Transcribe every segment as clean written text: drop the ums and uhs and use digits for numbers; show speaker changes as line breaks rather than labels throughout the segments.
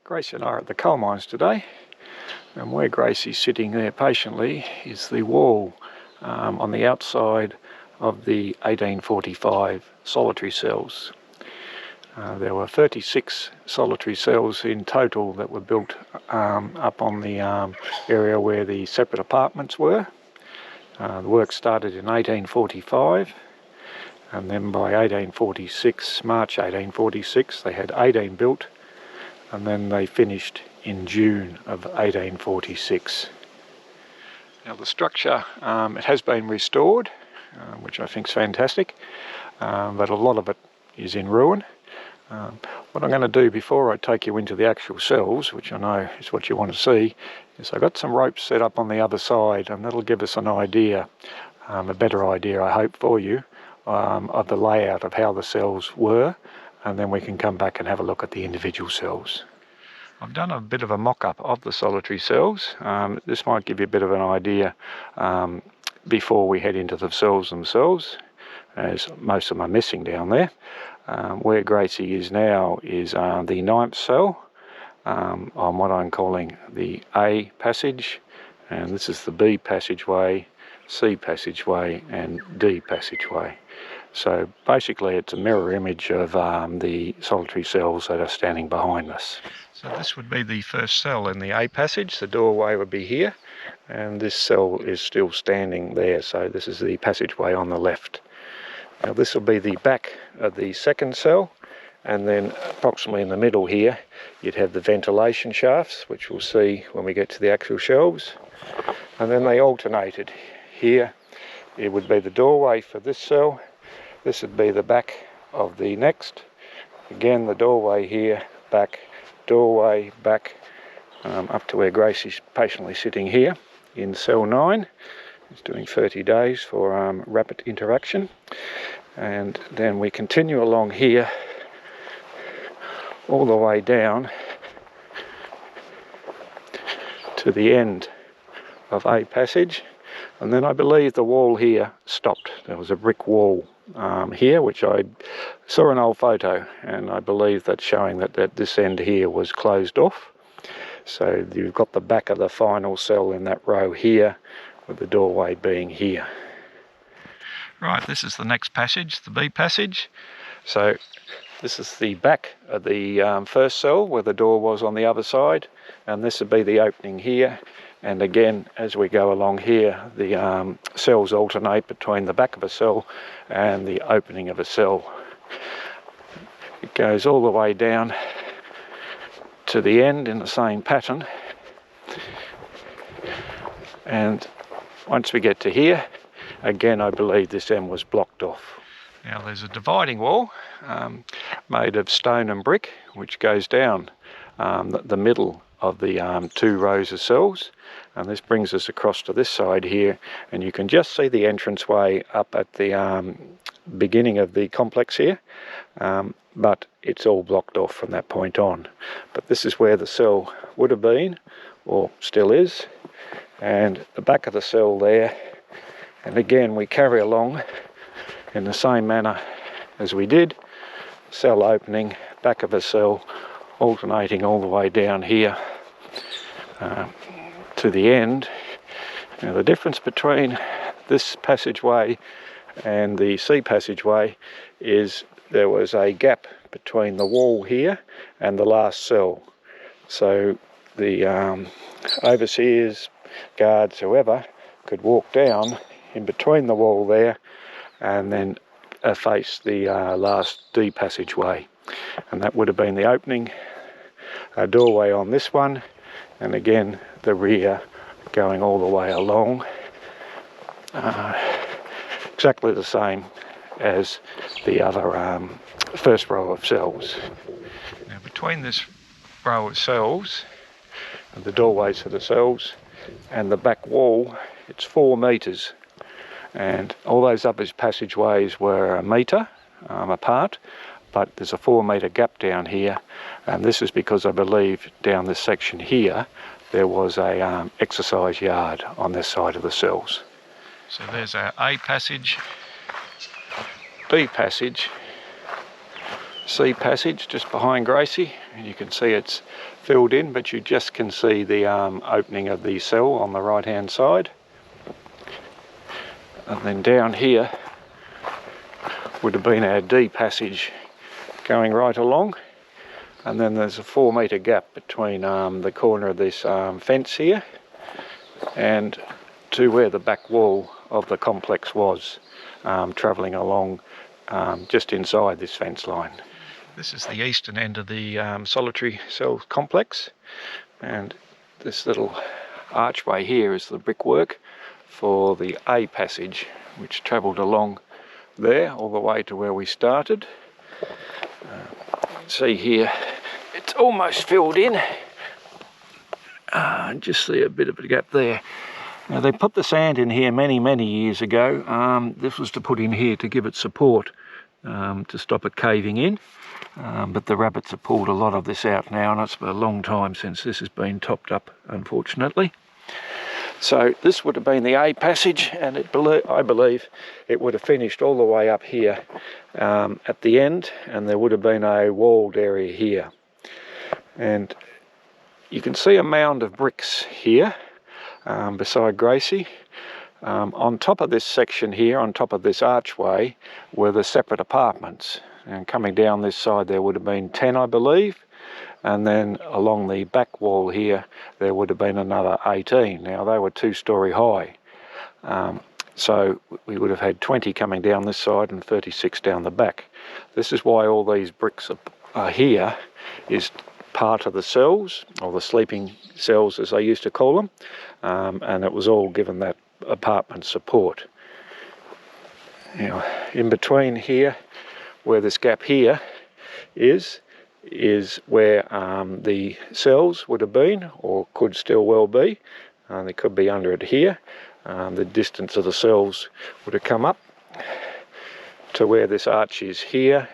Gracie and I are at the coal mines today, and where Gracie's sitting there patiently is the wall on the outside of the 1845 solitary cells. There were 36 solitary cells in total that were built up on the area where the separate apartments were. The work started in 1845, and then by March 1846, they had 18 built, and then they finished in June of 1846. Now the structure, it has been restored, which I think is fantastic, but a lot of it is in ruin. What I'm going to do before I take you into the actual cells, which I know is what you want to see, is I've got some ropes set up on the other side, and that'll give us an idea, a better idea I hope for you, of the layout of how the cells were, and then we can come back and have a look at the individual cells. I've done a bit of a mock-up of the solitary cells. This might give you a bit of an idea before we head into the cells themselves, as most of them are missing down there. Where Gracie is now is the 9th cell on what I'm calling the A passage, and this is the B passageway, C passageway and D passageway. So basically it's a mirror image of the solitary cells that are standing behind us. So this would be the first cell in the A passage. The doorway would be here, and this cell is still standing there, so this is the passageway on the left. Now this will be the back of the second cell, and then approximately in the middle here you'd have the ventilation shafts, which we'll see when we get to the actual shelves. And then they alternated. Here it would be the doorway for this cell, this would be the back of the next, again the doorway here, back, doorway, back, up to where Gracie's patiently sitting here in cell 9. It's doing 30 days for rapid interaction. And then we continue along here all the way down to the end of A passage, and then I believe the wall here stopped. There was a brick wall here, which I saw an old photo, and I believe that's showing that this end here was closed off. So you've got the back of the final cell in that row here, with the doorway being here. Right, this is the next passage, the B passage. So this is the back of the first cell where the door was on the other side, and this would be the opening here. And again, as we go along here, the cells alternate between the back of a cell and the opening of a cell. It goes all the way down to the end in the same pattern. And once we get to here, again, I believe this end was blocked off. Now there's a dividing wall made of stone and brick, which goes down the middle of the 2 rows of cells, and this brings us across to this side here, and you can just see the entranceway up at the beginning of the complex here, but it's all blocked off from that point on. But this is where the cell would have been, or still is, and the back of the cell there. And again, we carry along in the same manner as we did. Cell opening, back of a cell, alternating all the way down here to the end. Now the difference between this passageway and the C passageway is there was a gap between the wall here and the last cell. So the overseers, guards, whoever, could walk down in between the wall there and then face the last D passageway, and that would have been the opening doorway on this one, and again the rear going all the way along, exactly the same as the other first row of cells. Now between this row of cells and the doorways for the cells and the back wall, it's 4 metres. And all those other passageways were 1 metre apart, but there's a 4 metre gap down here, and this is because I believe down this section here there was a exercise yard on this side of the cells. So there's our A passage, B passage, sea passage just behind Gracie, and you can see it's filled in, but you just can see the opening of the cell on the right hand side. And then down here would have been our D passage going right along, and then there's a 4 metre gap between the corner of this fence here and to where the back wall of the complex was, travelling along just inside this fence line. This is the eastern end of the solitary cell complex, and this little archway here is the brickwork for the A passage, which travelled along there all the way to where we started. You can see here it's almost filled in. Just see a bit of a gap there. Now, they put the sand in here many years ago. This was to put in here to give it support, to stop it caving in. But the rabbits have pulled a lot of this out now, and it's been a long time since this has been topped up, unfortunately. So this would have been the A passage, and I believe it would have finished all the way up here at the end, and there would have been a walled area here. And you can see a mound of bricks here beside Gracie. On top of this section here, on top of this archway, were the separate apartments. And coming down this side there would have been 10, I believe. And then along the back wall here, there would have been another 18. Now, they were 2-storey high. So we would have had 20 coming down this side and 36 down the back. This is why all these bricks are here, is part of the cells, or the sleeping cells as they used to call them. And it was all given that apartment support. Now, in between here, where this gap here is where the cells would have been, or could still well be. They could be under it here. The distance of the cells would have come up to where this arch is here,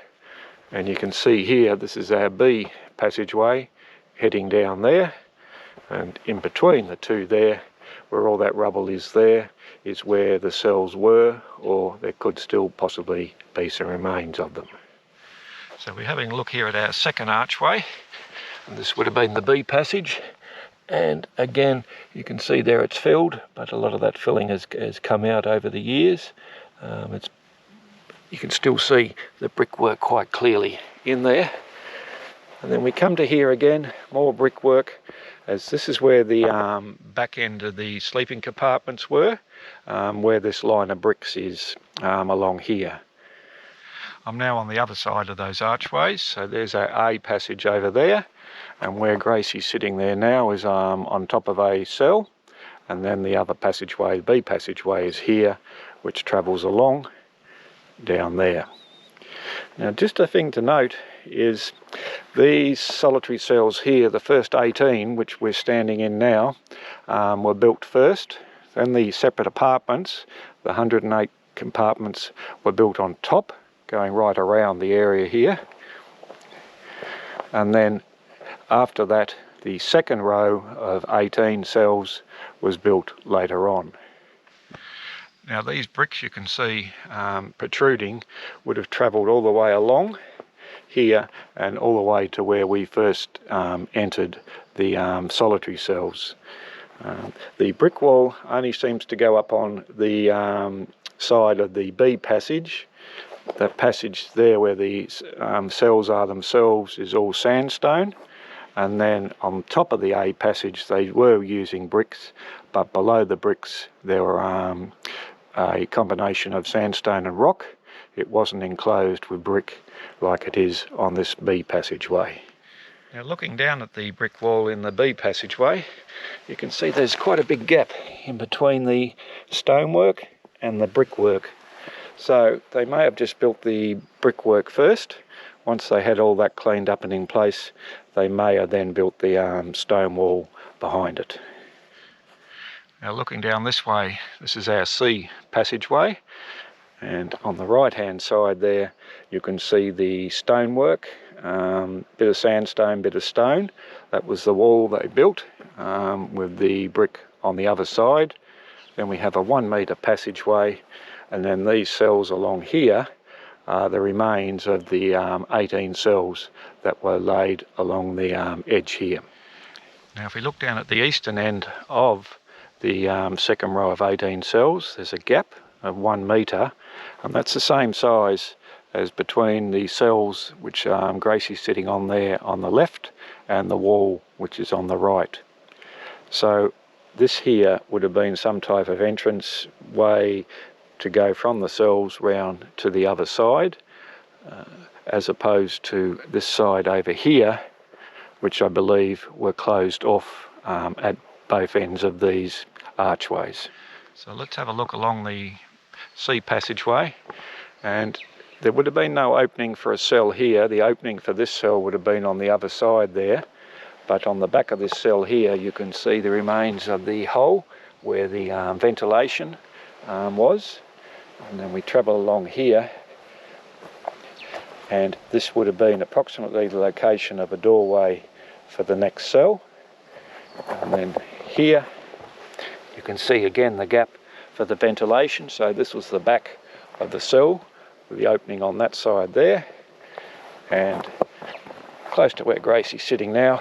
and you can see here this is our B passageway heading down there, and in between the two there, where all that rubble is there, is where the cells were, or there could still possibly be some remains of them. So we're having a look here at our second archway, and this would have been the B passage, and again you can see there it's filled, but a lot of that filling has come out over the years. You can still see the brickwork quite clearly in there. And then we come to here again, more brickwork, as this is where the back end of the sleeping compartments were, where this line of bricks is along here. I'm now on the other side of those archways, so there's our A passage over there, and where Gracie's sitting there now is on top of a cell, and then the other passageway, the B passageway, is here, which travels along down there. Now, just a thing to note is these solitary cells here, the first 18, which we're standing in now, were built first. Then the separate apartments, the 108 compartments, were built on top, going right around the area here. And then after that, the second row of 18 cells was built later on. Now, these bricks you can see protruding would have travelled all the way along here and all the way to where we first entered the solitary cells. The brick wall only seems to go up on the side of the B passage. That passage there where the cells are themselves is all sandstone, and then on top of the A passage they were using bricks, but below the bricks there were a combination of sandstone and rock. It wasn't enclosed with brick like it is on this B passageway. Now, looking down at the brick wall in the B passageway, you can see there's quite a big gap in between the stonework and the brickwork. So they may have just built the brickwork first. Once they had all that cleaned up and in place, they may have then built the stone wall behind it. Now, looking down this way, this is our C passageway, and on the right hand side there you can see the stonework, bit of sandstone, bit of stone. That was the wall they built with the brick on the other side. Then we have a 1 metre passageway, and then these cells along here are the remains of the 18 cells that were laid along the edge here. Now if we look down at the eastern end of the second row of 18 cells, there's a gap of 1 metre, and that's the same size as between the cells which Gracie's sitting on there on the left and the wall which is on the right. So this here would have been some type of entrance way to go from the cells round to the other side, as opposed to this side over here, which I believe were closed off at both ends of these archways. So let's have a look along the sea passageway, and there would have been no opening for a cell here. The opening for this cell would have been on the other side there, but on the back of this cell here you can see the remains of the hole where the ventilation was. And then we travel along here, and this would have been approximately the location of a doorway for the next cell. And then here you can see again the gap for the ventilation. So this was the back of the cell with the opening on that side there, and close to where Gracie's sitting now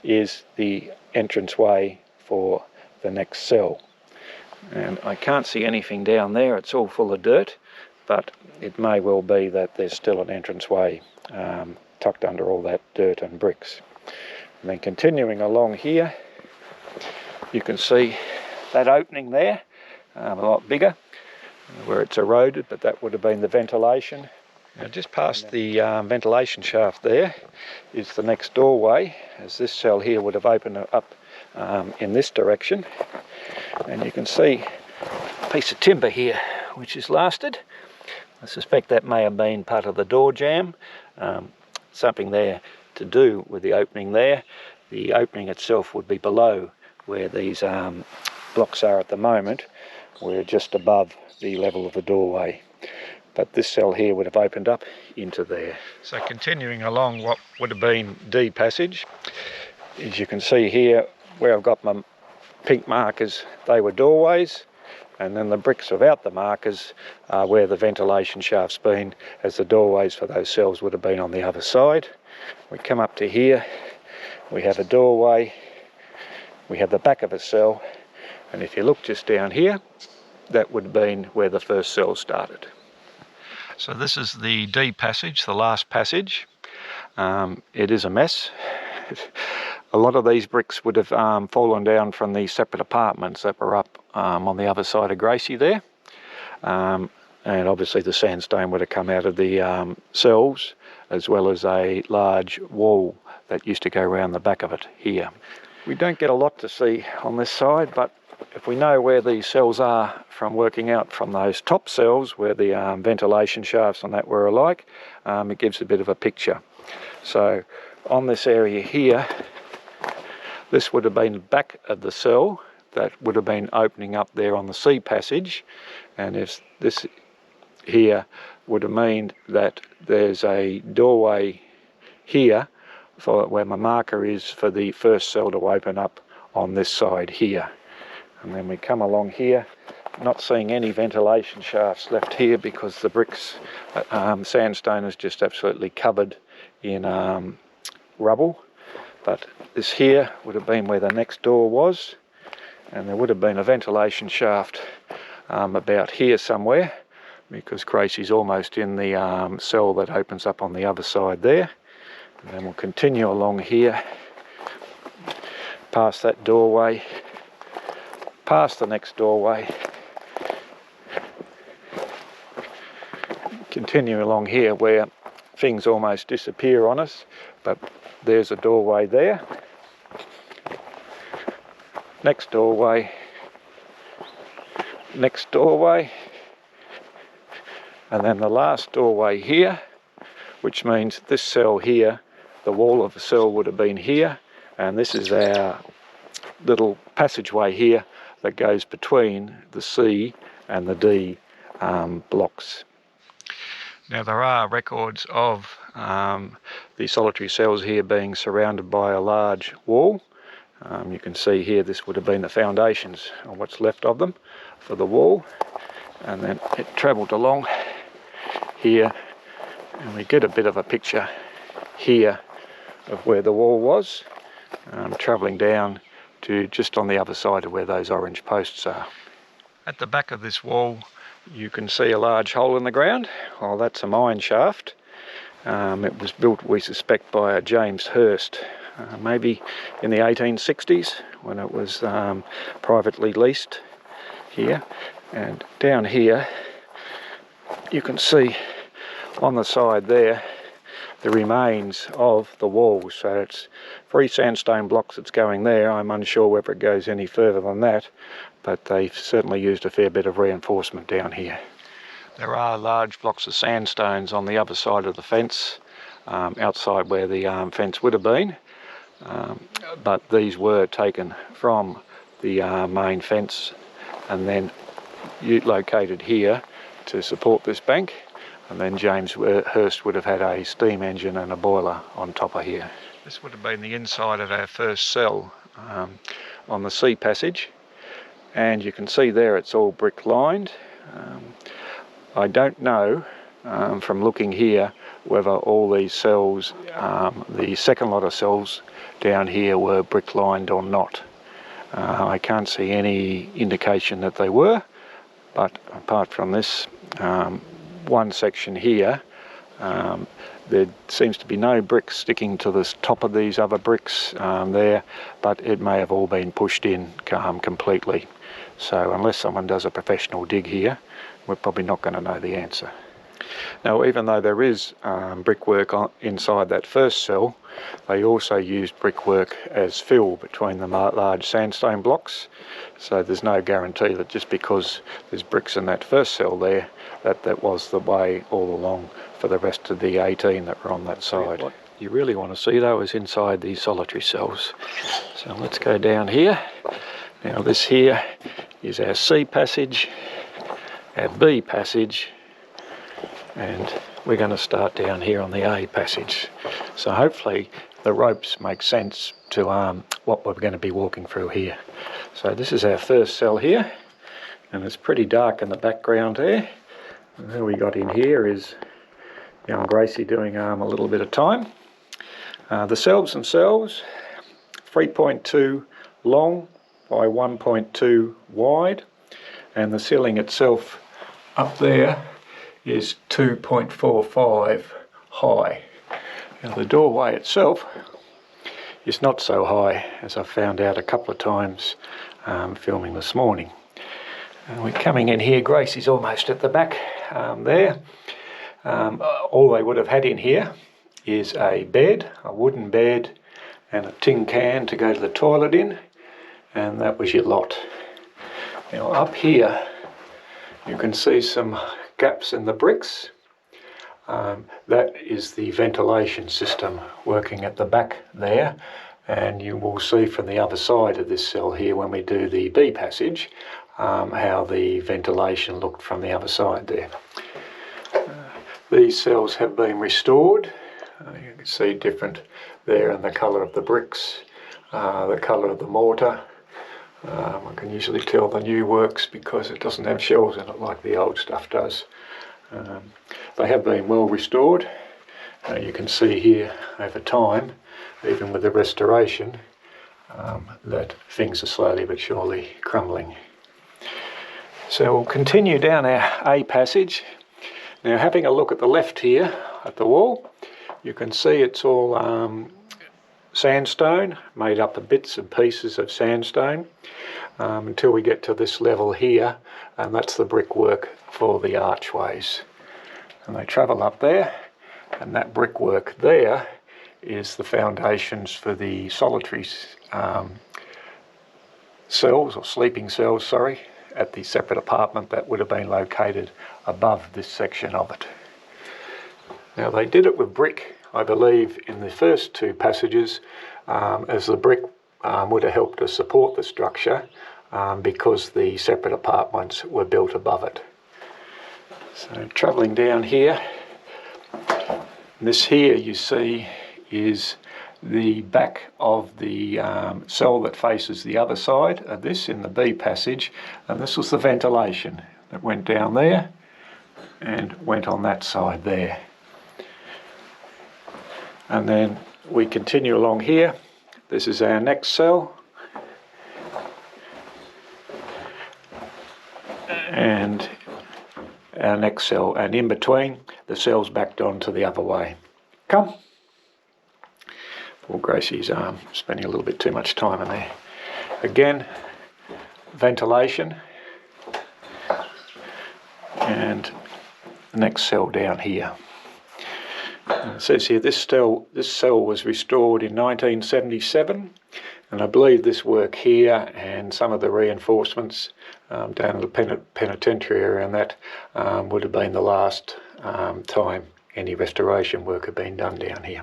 is the entranceway for the next cell. And I can't see anything down there, it's all full of dirt, but it may well be that there's still an entranceway tucked under all that dirt and bricks. And then continuing along here, you can see that opening there, a lot bigger, where it's eroded, but that would have been the ventilation. Now just past the ventilation shaft there is the next doorway, as this cell here would have opened up in this direction. And you can see a piece of timber here which is lasted. I suspect that may have been part of the door jamb, something there to do with the opening there. The opening itself would be below where these blocks are at the moment. We're just above the level of the doorway, but this cell here would have opened up into there. So continuing along what would have been D passage, as you can see here where I've got my pink markers, they were doorways, and then the bricks without the markers are where the ventilation shaft's been, as the doorways for those cells would have been on the other side. We come up to here, we have a doorway, we have the back of a cell, and if you look just down here, that would have been where the first cell started. So this is the D passage, the last passage. It is a mess. A lot of these bricks would have fallen down from the separate apartments that were up on the other side of Gracie there. And obviously the sandstone would have come out of the cells, as well as a large wall that used to go around the back of it here. We don't get a lot to see on this side, but if we know where these cells are from working out from those top cells where the ventilation shafts and that were alike, it gives a bit of a picture. So on this area here, this would have been the back of the cell that would have been opening up there on the C passage, and if this here would have meant that there's a doorway here for where my marker is for the first cell to open up on this side here. And then we come along here, not seeing any ventilation shafts left here because the bricks, sandstone is just absolutely covered in rubble. But this here would have been where the next door was, and there would have been a ventilation shaft about here somewhere, because Gracie's almost in the cell that opens up on the other side there. And then we'll continue along here, past that doorway, past the next doorway, continue along here where things almost disappear on us, but there's a doorway there, next doorway, next doorway, and then the last doorway here, which means this cell here, the wall of the cell would have been here, and this is our little passageway here that goes between the C and the D blocks. Now there are records of the solitary cells here being surrounded by a large wall. You can see here this would have been the foundations, or what's left of them, for the wall, and then it travelled along here And we get a bit of a picture here of where the wall was, travelling down to just on the other side of where those orange posts are. At the back of this wall you can see a large hole in the ground. Well, that's a mine shaft. It was built, we suspect, by a James Hurst, maybe in the 1860s when it was privately leased here. And down here you can see on the side there the remains of the walls. So it's 3 sandstone blocks that's going there. I'm unsure whether it goes any further than that, but they've certainly used a fair bit of reinforcement down here. There are large blocks of sandstones on the other side of the fence, outside where the fence would have been, but these were taken from the main fence and then located here to support this bank. And then James Hurst would have had a steam engine and a boiler on top of here. This would have been the inside of our first cell on the sea passage, and you can see there it's all brick lined. I don't know from looking here whether all these cells, the second lot of cells down here, were brick lined or not. I can't see any indication that they were, but apart from this one section here, there seems to be no bricks sticking to the top of these other bricks there, but it may have all been pushed in completely. So unless someone does a professional dig here, we're probably not going to know the answer. Now, even though there is brickwork inside that first cell, they also used brickwork as fill between the large sandstone blocks. So there's no guarantee that just because there's bricks in that first cell there, that was the way all along for the rest of the 18 that were on that side. What you really want to see though is inside these solitary cells. So let's go down here. Now this here is our C passage, our B passage, and we're going to start down here on the A passage. So hopefully the ropes make sense to what we're going to be walking through here. So this is our first cell here, and it's pretty dark in the background there. And who we got in here is young Gracie doing a little bit of time. The cells themselves, 3.2 long by 1.2 wide, and the ceiling itself up there is 2.45 high. Now the doorway itself is not so high, as I've found out a couple of times filming this morning. And we're coming in here, Gracie's almost at the back there. All they would have had in here is a bed, a wooden bed, and a tin can to go to the toilet in, and that was your lot. Now up here you can see some gaps in the bricks. That is the ventilation system working at the back there, and you will see from the other side of this cell here when we do the B passage how the ventilation looked from the other side there. These cells have been restored. You can see different there in the colour of the bricks, the colour of the mortar. I can usually tell the new works because it doesn't have shells in it like the old stuff does. They have been well restored. You can see here over time, even with the restoration, that things are slowly but surely crumbling. So we'll continue down our A passage. Now, having a look at the left here at the wall, you can see it's all sandstone, made up of bits and pieces of sandstone, until we get to this level here, and that's the brickwork for the archways. And they travel up there, and that brickwork there is the foundations for the solitary cells, or sleeping cells, sorry, at the separate apartment that would have been located above this section of it. Now they did it with brick, I believe, in the first two passages, as the brick would have helped to support the structure because the separate apartments were built above it. So travelling down here, this here you see is the back of the cell that faces the other side of this in the B passage, and this was the ventilation that went down there and went on that side there. And then we continue along here. This is our next cell. And our next cell, and in between the cell's backed onto the other way. Come. Poor Gracie's spending a little bit too much time in there. Again, ventilation, and the next cell down here. It says here this cell was restored in 1977, and I believe this work here and some of the reinforcements down at the penitentiary area and that would have been the last time any restoration work had been done down here.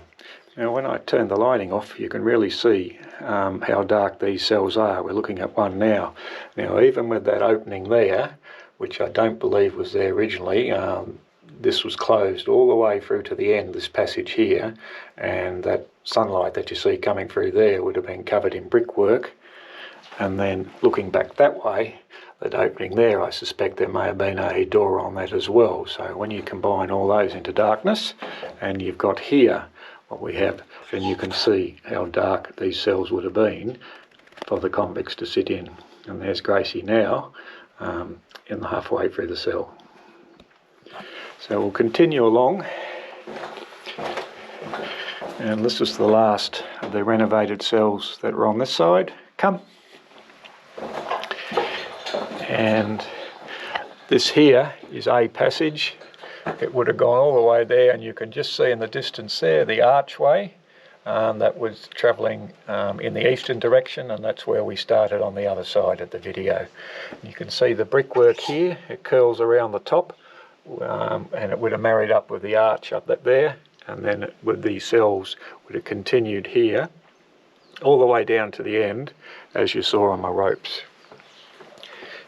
Now when I turn the lighting off, you can really see how dark these cells are. We're looking at one now. Now even with that opening there, which I don't believe was there originally, this was closed all the way through to the end, this passage here, and that sunlight that you see coming through there would have been covered in brickwork. And then looking back that way, that opening there, I suspect there may have been a door on that as well. So when you combine all those into darkness, and you've got here what we have, then you can see how dark these cells would have been for the convicts to sit in. And there's Gracie now in the halfway through the cell. So we'll continue along, and this is the last of the renovated cells that were on this side. Come. And this here is a passage. It would have gone all the way there, and you can just see in the distance there the archway that was travelling in the eastern direction, and that's where we started on the other side of the video. And you can see the brickwork here, it curls around the top, and it would have married up with the arch up there, and then with these cells would have continued here all the way down to the end, as you saw on my ropes.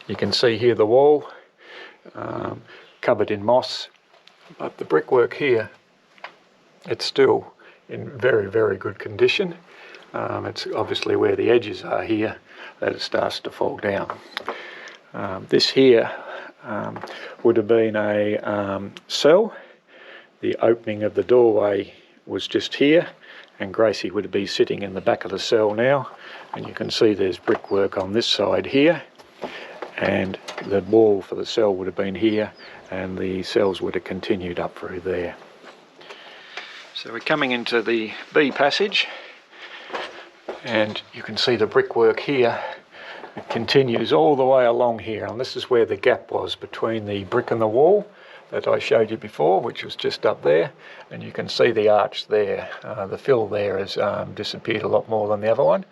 You can see here the wall covered in moss, but the brickwork here, it's still in very, very good condition. It's obviously where the edges are here that it starts to fall down. This here would have been a cell. The opening of the doorway was just here, and Gracie would be sitting in the back of the cell now, and you can see there's brickwork on this side here, and the wall for the cell would have been here, and the cells would have continued up through there. So we're coming into the B passage, and you can see the brickwork here. It continues all the way along here, and this is where the gap was between the brick and the wall that I showed you before, which was just up there, and you can see the arch there. The fill there has disappeared a lot more than the other one,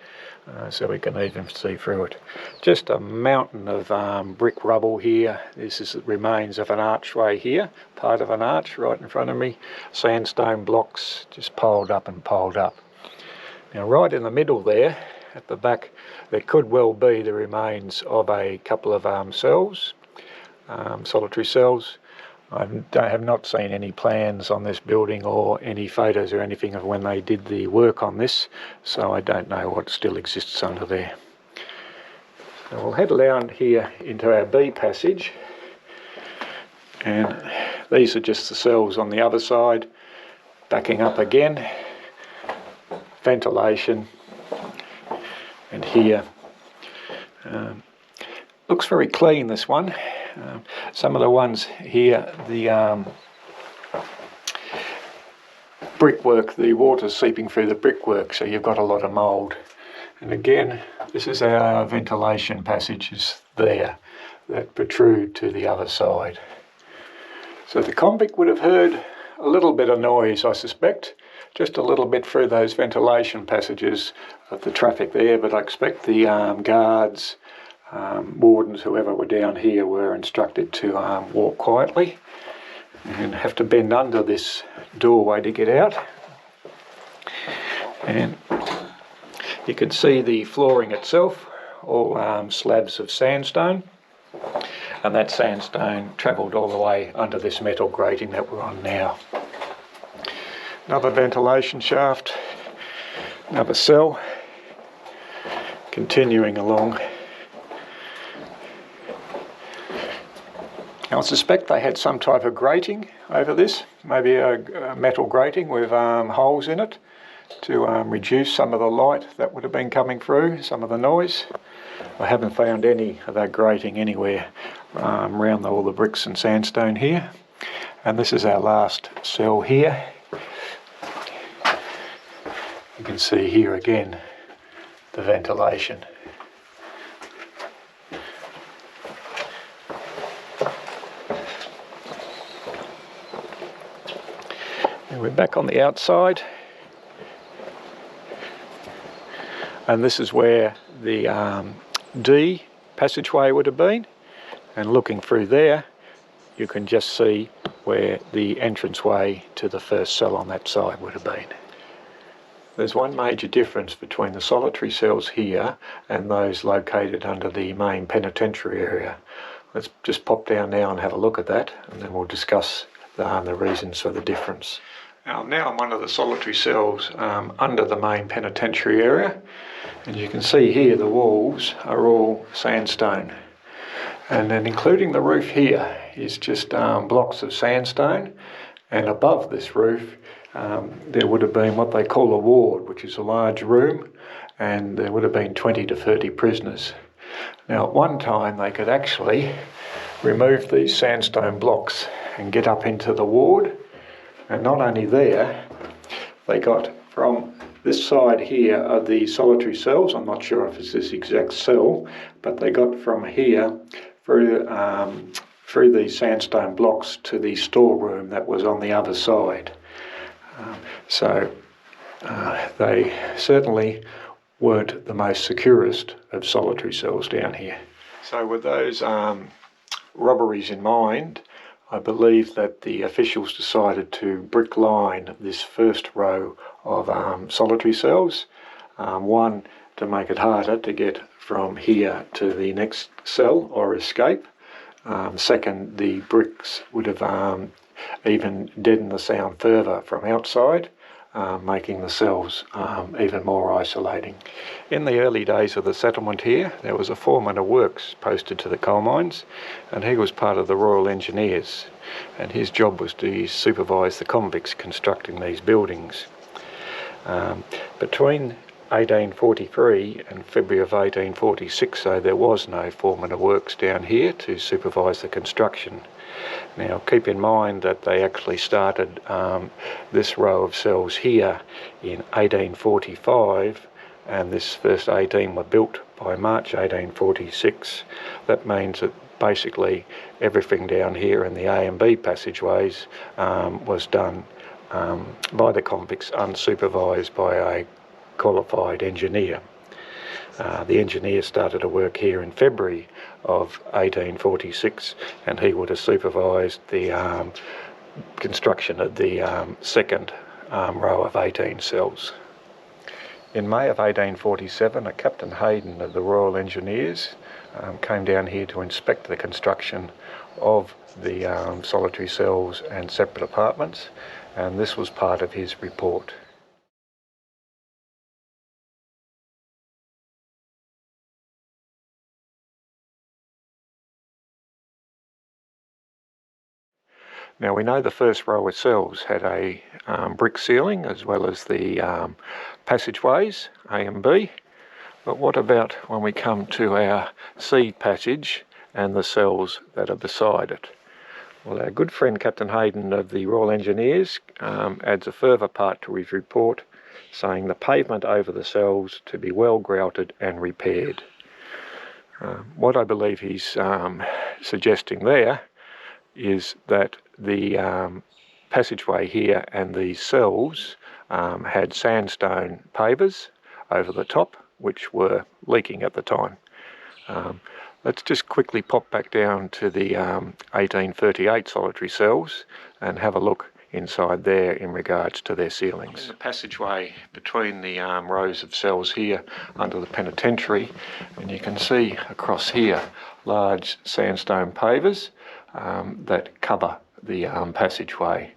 so we can even see through it. Just a mountain of brick rubble here. This is the remains of an archway here, part of an arch right in front of me. Sandstone blocks just piled up and piled up. Now right in the middle there, at the back, there could well be the remains of a couple of cells, solitary cells. I have not seen any plans on this building or any photos or anything of when they did the work on this, so I don't know what still exists under there. So we'll head down here into our B passage, and these are just the cells on the other side. Backing up again, ventilation, and here. Looks very clean, this one. Some of the ones here, the brickwork, the water's seeping through the brickwork, so you've got a lot of mould. And again, this is our ventilation passages there that protrude to the other side. So the convict would have heard a little bit of noise, I suspect, just a little bit through those ventilation passages of the traffic there, but I expect the guards, wardens, whoever were down here, were instructed to walk quietly and have to bend under this doorway to get out. And you can see the flooring itself, all slabs of sandstone, and that sandstone travelled all the way under this metal grating that we're on now. Another ventilation shaft, another cell, continuing along. Now I suspect they had some type of grating over this, maybe a metal grating with holes in it to reduce some of the light that would have been coming through, some of the noise. I haven't found any of that grating anywhere around all the bricks and sandstone here. And this is our last cell here. You can see here again the ventilation. And we're back on the outside. And this is where the D passageway would have been. And looking through there, you can just see where the entranceway to the first cell on that side would have been. There's one major difference between the solitary cells here and those located under the main penitentiary area. Let's just pop down now and have a look at that, and then we'll discuss the reasons for the difference. Now I'm one of the solitary cells under the main penitentiary area, and you can see here the walls are all sandstone. And then including the roof here is just blocks of sandstone, and above this roof there would have been what they call a ward, which is a large room, and there would have been 20 to 30 prisoners. Now at one time they could actually remove these sandstone blocks and get up into the ward, and not only there, they got from this side here of the solitary cells, I'm not sure if it's this exact cell, but they got from here through these sandstone blocks to the storeroom that was on the other side. So they certainly weren't the most securest of solitary cells down here. So with those robberies in mind, I believe that the officials decided to brick line this first row of solitary cells. One, to make it harder to get from here to the next cell or escape. Second, the bricks would have even deadened the sound further from outside, making the cells even more isolating. In the early days of the settlement here, there was a foreman of works posted to the coal mines, and he was part of the Royal Engineers, and his job was to supervise the convicts constructing these buildings. Between 1843 and February of 1846, so there was no foreman of works down here to supervise the construction. Now keep in mind that they actually started this row of cells here in 1845, and this first 18 were built by March 1846. That means that basically everything down here in the A and B passageways was done by the convicts, unsupervised by a qualified engineer. The engineer started to work here in February of 1846, and he would have supervised the construction of the second row of 18 cells. In May of 1847, a Captain Hayden of the Royal Engineers came down here to inspect the construction of the solitary cells and separate apartments, and this was part of his report. Now we know the first row of cells had a brick ceiling as well as the passageways, A and B, but what about when we come to our C passage and the cells that are beside it? Well, our good friend Captain Hayden of the Royal Engineers adds a further part to his report, saying the pavement over the cells to be well grouted and repaired. What I believe he's suggesting there is that the passageway here and these cells had sandstone pavers over the top, which were leaking at the time. Let's just quickly pop back down to the 1838 solitary cells and have a look inside there in regards to their ceilings. In the passageway between the rows of cells here under the penitentiary, and you can see across here large sandstone pavers that cover the passageway.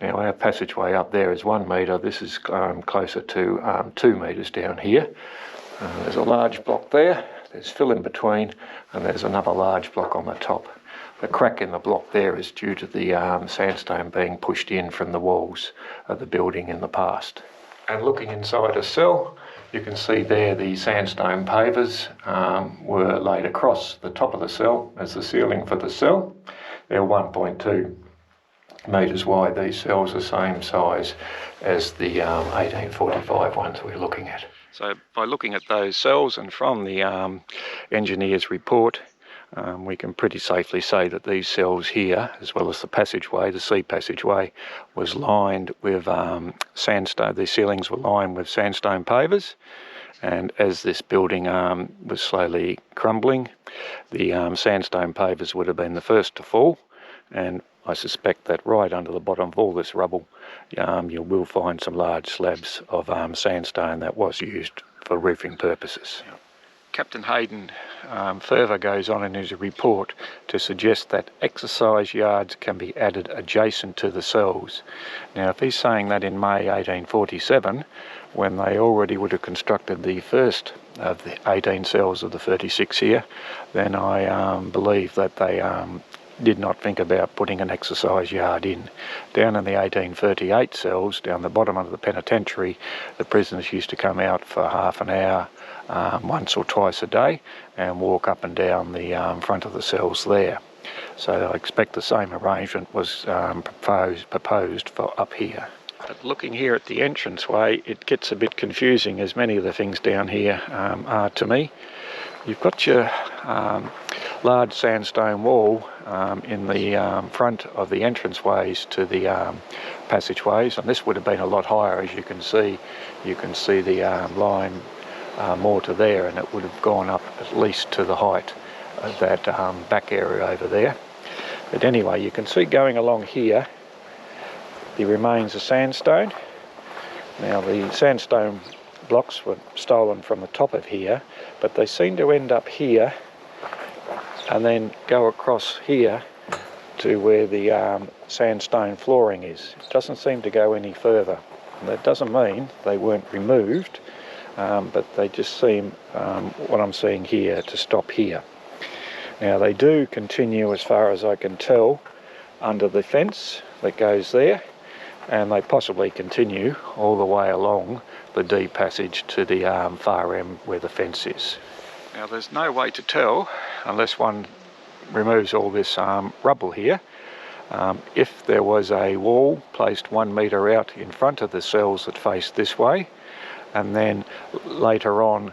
Now our passageway up there is 1 metre, this is closer to 2 metres down here. There's a large block there, there's fill in between, and there's another large block on the top. The crack in the block there is due to the sandstone being pushed in from the walls of the building in the past. And looking inside a cell, you can see there the sandstone pavers were laid across the top of the cell as the ceiling for the cell. They're 1.2 metres wide. These cells are the same size as the 1845 ones we're looking at. So by looking at those cells and from the engineer's report, we can pretty safely say that these cells here, as well as the passageway, the sea passageway, was lined with sandstone. The ceilings were lined with sandstone pavers, and as this building was slowly crumbling, the sandstone pavers would have been the first to fall, and I suspect that right under the bottom of all this rubble you will find some large slabs of sandstone that was used for roofing purposes. Captain Hayden further goes on in his report to suggest that exercise yards can be added adjacent to the cells. Now, if he's saying that in May 1847, when they already would have constructed the first of the 18 cells of the 36 here, then I believe that they did not think about putting an exercise yard in. Down in the 1838 cells, down the bottom of the penitentiary, the prisoners used to come out for half an hour once or twice a day and walk up and down the front of the cells there. So I expect the same arrangement was proposed for up here. But looking here at the entranceway, it gets a bit confusing, as many of the things down here are to me. You've got your large sandstone wall in the front of the entranceways to the passageways, and this would have been a lot higher. As you can see the line more to there, and it would have gone up at least to the height of that back area over there. But anyway, you can see going along here the remains of sandstone. Now, the sandstone blocks were stolen from the top of here, but they seem to end up here and then go across here to where the sandstone flooring is. It doesn't seem to go any further. And that doesn't mean they weren't removed, but they just seem, what I'm seeing here, to stop here. Now, they do continue, as far as I can tell, under the fence that goes there, and they possibly continue all the way along the D passage to the far end where the fence is. Now, there's no way to tell, unless one removes all this rubble here, if there was a wall placed 1 metre out in front of the cells that faced this way, and then later on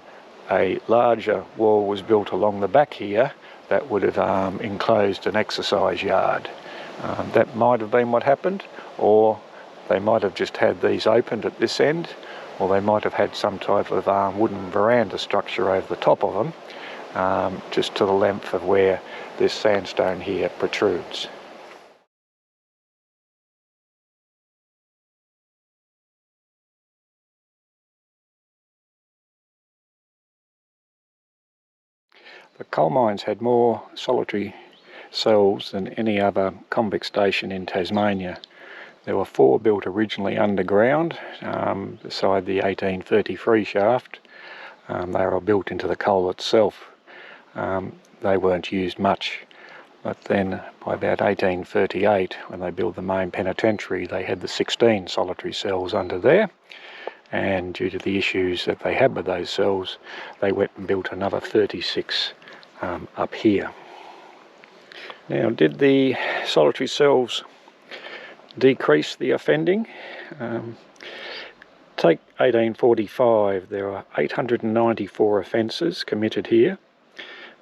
a larger wall was built along the back here that would have enclosed an exercise yard. That might have been what happened, or they might have just had these opened at this end, or they might have had some type of wooden veranda structure over the top of them, just to the length of where this sandstone here protrudes. The coal mines had more solitary cells than any other convict station in Tasmania. There were 4 built originally underground beside the 1833 shaft. They were built into the coal itself. They weren't used much, but then by about 1838, when they built the main penitentiary, they had the 16 solitary cells under there, and due to the issues that they had with those cells, they went and built another 36 up here. Now, did the solitary cells decrease the offending? Take 1845, there were 894 offences committed here,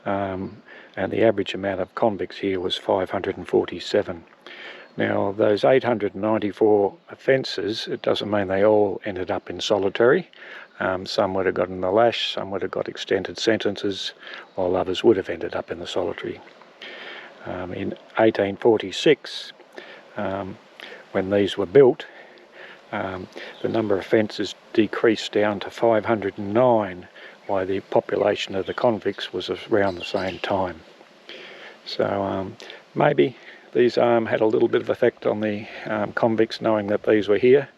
and the average amount of convicts here was 547. Now, those 894 offences, it doesn't mean they all ended up in solitary. Some would have gotten the lash, some would have got extended sentences, while others would have ended up in the solitary. In 1846, when these were built, the number of offences decreased down to 509, while the population of the convicts was around the same time. So maybe these had a little bit of effect on the convicts knowing that these were here,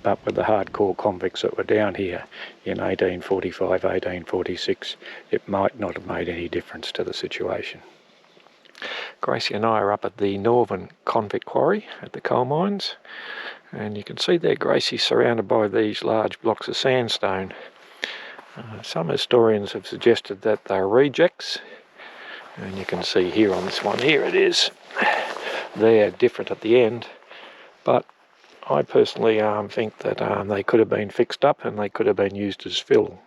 but with the hardcore convicts that were down here in 1845, 1846, it might not have made any difference to the situation. Gracie and I are up at the northern Convict quarry at the coal mines, and you can see there Gracie's surrounded by these large blocks of sandstone. Some historians have suggested that they're rejects, and you can see here on this one here it is. They're different at the end, but I personally think that they could have been fixed up and they could have been used as fill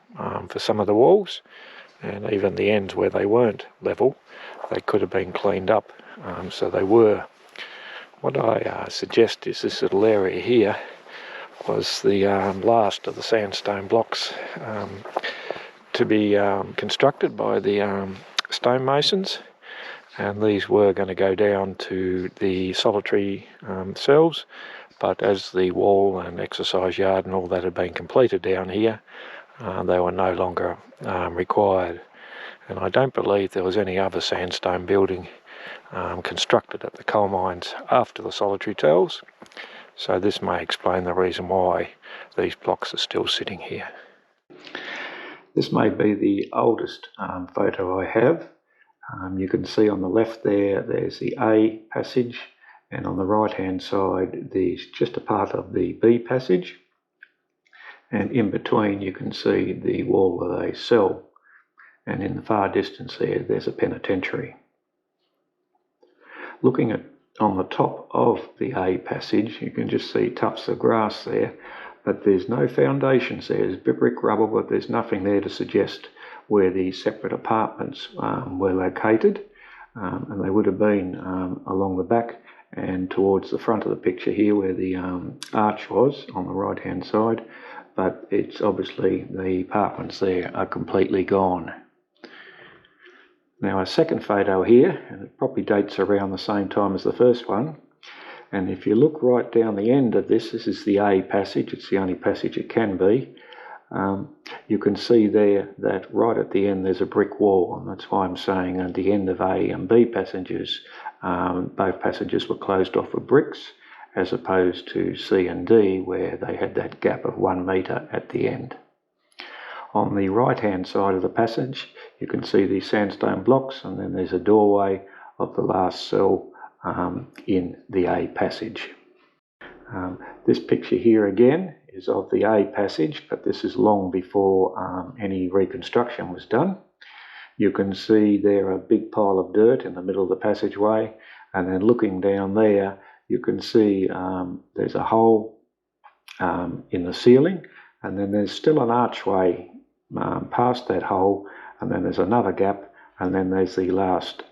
for some of the walls, and even the ends where they weren't level, they could have been cleaned up, so they were. What I suggest is this little area here was the last of the sandstone blocks to be constructed by the stonemasons, and these were going to go down to the solitary cells, but as the wall and exercise yard and all that had been completed down here, they were no longer required. And I don't believe there was any other sandstone building constructed at the coal mines after the solitary cells, so this may explain the reason why these blocks are still sitting here. This may be the oldest photo I have. You can see on the left there's the A passage, and on the right hand side there's just a part of the B passage, and in between you can see the wall of a cell, and in the far distance there's a penitentiary. Looking on the top of the A passage, you can just see tufts of grass there, but there's no foundations there. There's brick rubble, but there's nothing there to suggest where the separate apartments were located, and they would have been along the back and towards the front of the picture here where the arch was on the right hand side, but it's obviously the apartments there are completely gone. Now a second photo here, and it probably dates around the same time as the first one, and if you look right down the end of this is the A passage. It's the only passage it can be. You can see there that right at the end there's a brick wall, and that's why I'm saying at the end of A and B passages, both passages were closed off with bricks, as opposed to C and D where they had that gap of 1 metre at the end. On the right hand side of the passage you can see the sandstone blocks, and then there's a doorway of the last cell in the A passage. This picture here again is of the A passage, but this is long before any reconstruction was done. You can see there a big pile of dirt in the middle of the passageway, and then looking down there you can see there's a hole in the ceiling, and then there's still an archway past that hole, and then there's another gap, and then there's the last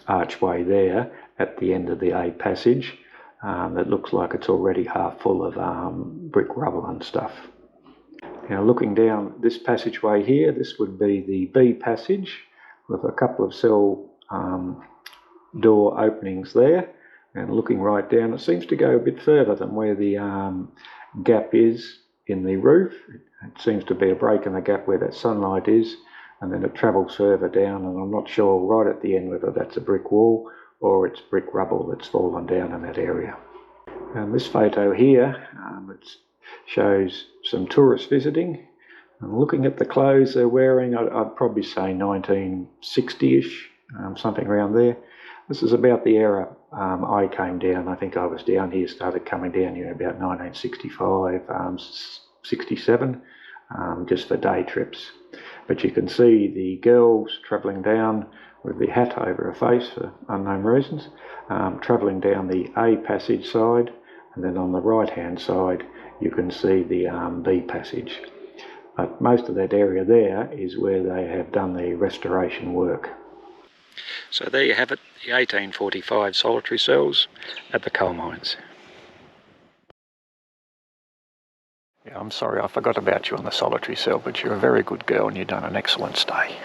archway there at the end of the A passage that looks like it's already half full of brick rubble and stuff. Now looking down this passageway here, this would be the B passage with a couple of cell door openings there, and looking right down it seems to go a bit further than where the gap is in the roof. It seems to be a break in the gap where that sunlight is, and then it travels further down, and I'm not sure right at the end whether that's a brick wall or it's brick rubble that's fallen down in that area. And this photo here, it shows some tourists visiting, and looking at the clothes they're wearing, I'd probably say 1960-ish, something around there. This is about the era I came down. I think I was down here, started coming down here about 1965, 67, just for day trips. But you can see the girls travelling down with the hat over her face for unknown reasons, travelling down the A passage side, and then on the right hand side you can see the B passage. But most of that area there is where they have done the restoration work. So there you have it, the 1845 solitary cells at the coal mines. Yeah, I'm sorry I forgot about you on the solitary cell, but you're a very good girl and you've done an excellent stay.